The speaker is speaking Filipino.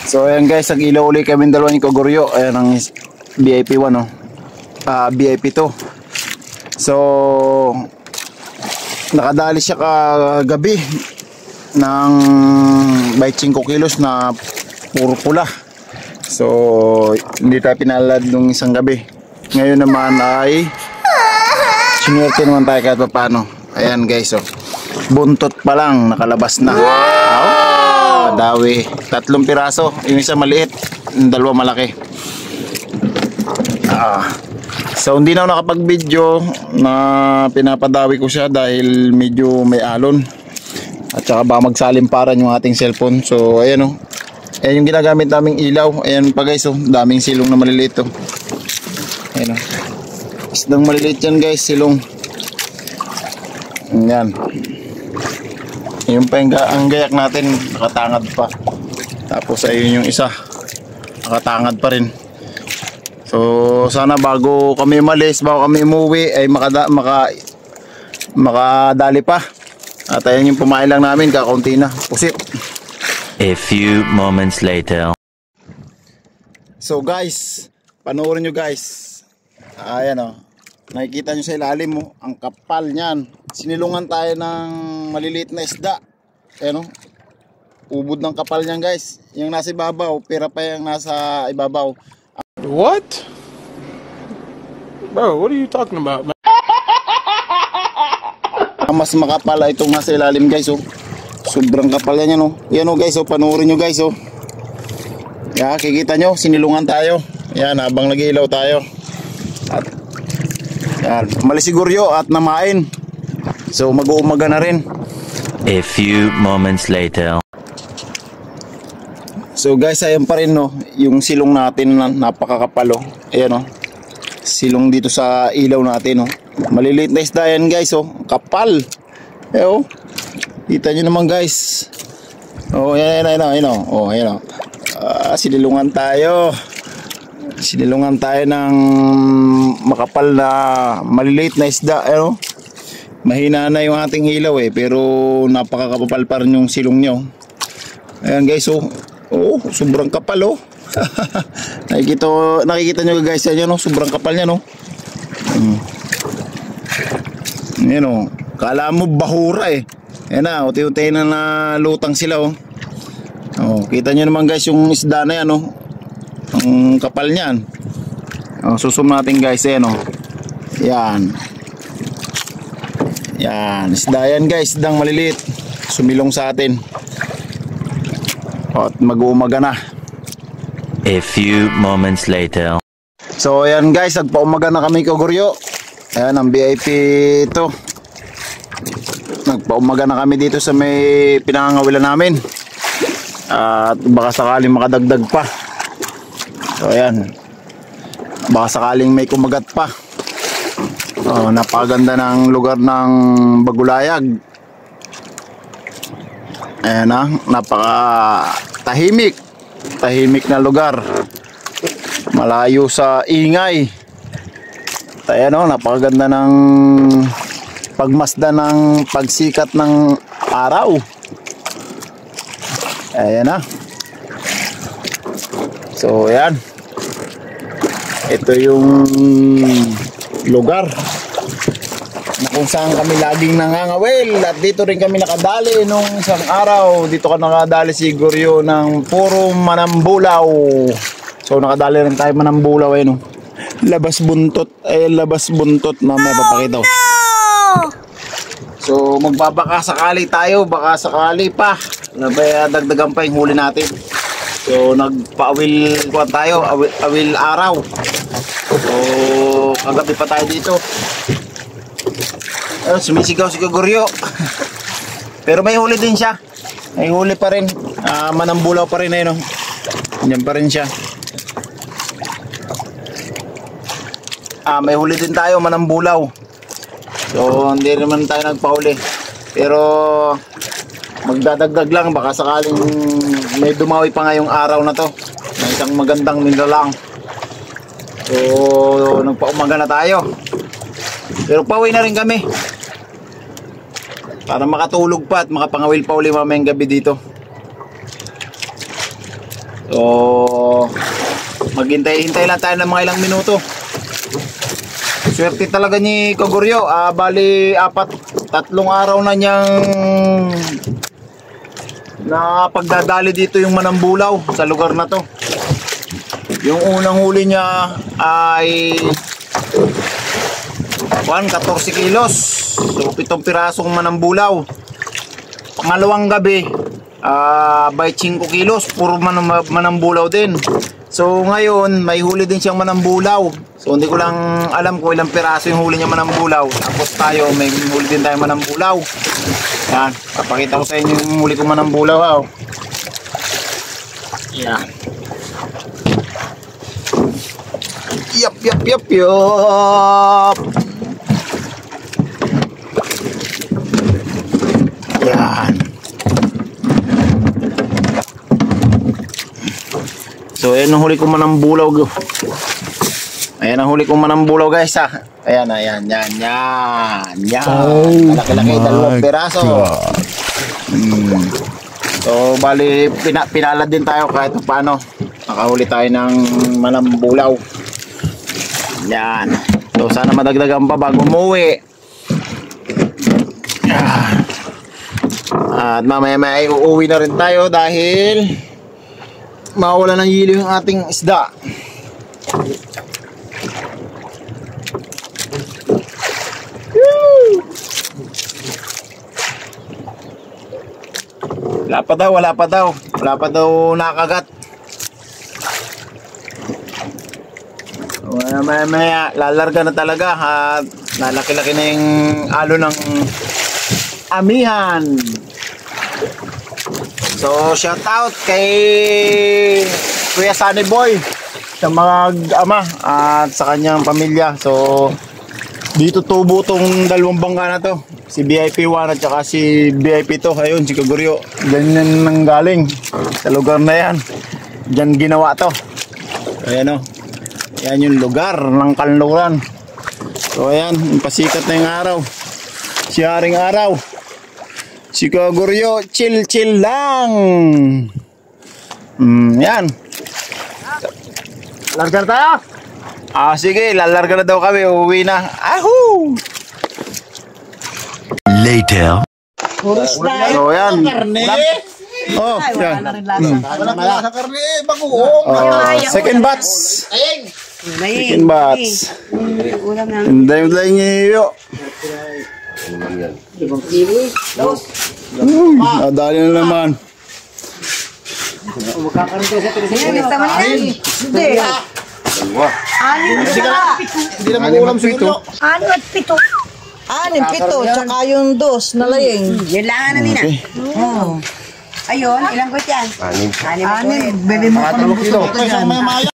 So ayan guys, nag-ilaw uli kami dalawa ni Kogoryo. Ayan ang VIP 1 no. VIP 2. So nakadali siya kagabi ng 25 kilos na puro pula. So hindi tayo pinalad nung isang gabi. Ngayon naman ay sinuwerte naman tayo kahit paano. Ayan guys, oh. Buntot pa lang nakalabas na. Padawi, 3 piraso, yung isa maliit, yung 2 malaki. So hindi na ako nakapag-video na pinapadawi ko siya dahil medyo may alon. At saka baka magsalimparan yung ating cellphone. So ayan o. Ayan yung ginagamit naming ilaw. Ayan pa guys o. Daming silong na maliliit o. Ayan o. Isdang maliliit yan guys, silong. Ayan. Yung pa ang gayak natin nakatangad pa. Tapos ayun yung isa nakatangad pa rin. So sana bago kami malis, bago kami umuwi ay makadali pa. At ayun yung pumain lang namin, kakaunti na. Pusit. A few moments later. So guys, panoorin nyo guys. Ayan o. Nakikita nyo sa ilalim mo, ang kapal niyan. Sinilungan tayo ng maliliit na isda. Ayan o. Ubod ng kapal niyan guys. Yung nasa ibabaw, pera pa yung nasa ibabaw. What? Bro, what are you talking about, man? Mas makapal itong nasa ilalim guys oh. Sobrang kapal yan oh. Yan oh guys oh, panoorin nyo guys oh. Yeah, kikita nyo, sinilungan tayo. Yan, habang nag-ilaw tayo. At yan, malisiguryo at namain. So mag-uumaga na rin. A few moments later. So guys, ayan pa rin no, yung silong natin na napakakapal oh. Ayan oh. Silong dito sa ilaw natin oh. Maliliit na isda yan guys oh. Kapal. Eh oh. Kita nyo naman guys. Oh, ayan oh. Oh, ayan oh. Sinilungan tayo. Sinilungan tayo ng makapal na maliliit na isda eh oh. Mahina na yung ating ilaw eh, pero napakakapal pa rin yung silong nyo. Ayan guys oh. Oh, sobrang kapal oh. Nakikita nyo guys yan oh, sobrang kapal niya no. Yan oh. Kala mo bahura eh. Yan na, unti-unti na lutang sila oh. Oh, kita nyo naman guys yung isda na yan oh. Ang kapal niyan. Oh, susum natin guys yan oh. Yan. Yan, isda yan guys, isdang maliliit. Sumilong sa atin. At mag-uumaga na. A few moments later. So ayan guys, nagpaumaga na kami Kogoryo. Ayan ang VIP ito. Nagpaumaga na kami dito sa may pinangangawilan namin. At baka sakaling makadagdag pa. So ayan. Baka sakaling may kumagat pa. Oh, napakaganda ng lugar ng Bagulayag. Ayan na, napaka-tahimik. Tahimik na lugar. Malayo sa ingay. Ayan o, napakaganda ng pagmasda ng pagsikat ng araw. Ayan na. So ayan. Ito yung lugar na kung saan kami laging nangangawil. At dito rin kami nakadali nung isang araw. Dito ka nakadali siguro ng puro manambulaw. So nakadali rin tayo manambulaw eh no. Labas buntot. Labas buntot. Mamaya papakita ko. So magbabaka sakali tayo. Baka sakali pa dagdagan pa yung huli natin. So nagpa-awil tayo. Awil araw. So kagabi pa tayo dito. Sumisigaw si Kogoryo. Pero may huli din siya. May huli pa rin. Manambulaw pa rin eh no. Yan pa rin siya. May huli din tayo, manambulaw. So hindi naman tayo nagpahuli. Pero magdadagdag lang. Baka sakaling may dumawi pa ngayong araw na to. May isang magandang nilalang. So nagpaumaga na tayo. Pero pauwi na rin kami. Para makatulog pa at makapangawil pa uli mamayang gabi dito. So, maghintay-hintay lang tayo ng mga ilang minuto. Swerte talaga ni Kaguryo. Bali, 3 araw na niyang na pagdadali dito yung manambulaw sa lugar na to. Yung unang huli niya ay 14 kilos. So, 7 pirasong manambulaw. Pangalawang gabi, by 5 kilos, puro manambulaw din. So ngayon, may huli din siyang manambulaw. So hindi ko lang alam kung ilang piraso yung huli niya manambulaw. Tapos tayo, may huli din tayo manambulaw. Yan, papakita ko sa inyo yung huli ko manambulaw. Oh. Yan. Yup. Yan. So ayan ang huli ko manambulaw. Ayan ang huli ko manambulaw guys ha. Ayan. Malaki-laki, 2 piraso. So bali pinalad din tayo kahit paano. Nakahuli tayo ng manambulaw. Yan. So sana madagdagan pa bago umuwi. At mamaya may uuwi na rin tayo dahil mawala ng yelo yung ating isda. Wala pa daw nakagat. Maya lalarga na talaga at lalaki-laki na yung alo ng amihan. So shout out kay Kuya Sunny Boy sa mga ama at sa kanyang pamilya. So dito tubo tong 2 bangka na to, si VIP 1 at saka si VIP 2. Ayun si Kaguryo, ganyan nang galing sa lugar na yan, dyan ginawa to. Ayan o, yan yung lugar ng kanluran. So ayan, pasikat na yung araw, si Haring Araw. Si Kaguryo, chill lang. Yan. Larga na tayo? Sige, lalarga na daw kami. Uuwi na. Ahoo! Later. So, yan. Oh, yan. Wala sa karne, bagoong. Second batch. Second batch. Hinday niyo. Dali na naman. Hindi na mag-ulam si Ito. 6 tsaka yung 2 na laying. Yan lang na nina. Ayun, ilang gut yan? 6. 6. Bili mo pa ng gusto ko yan.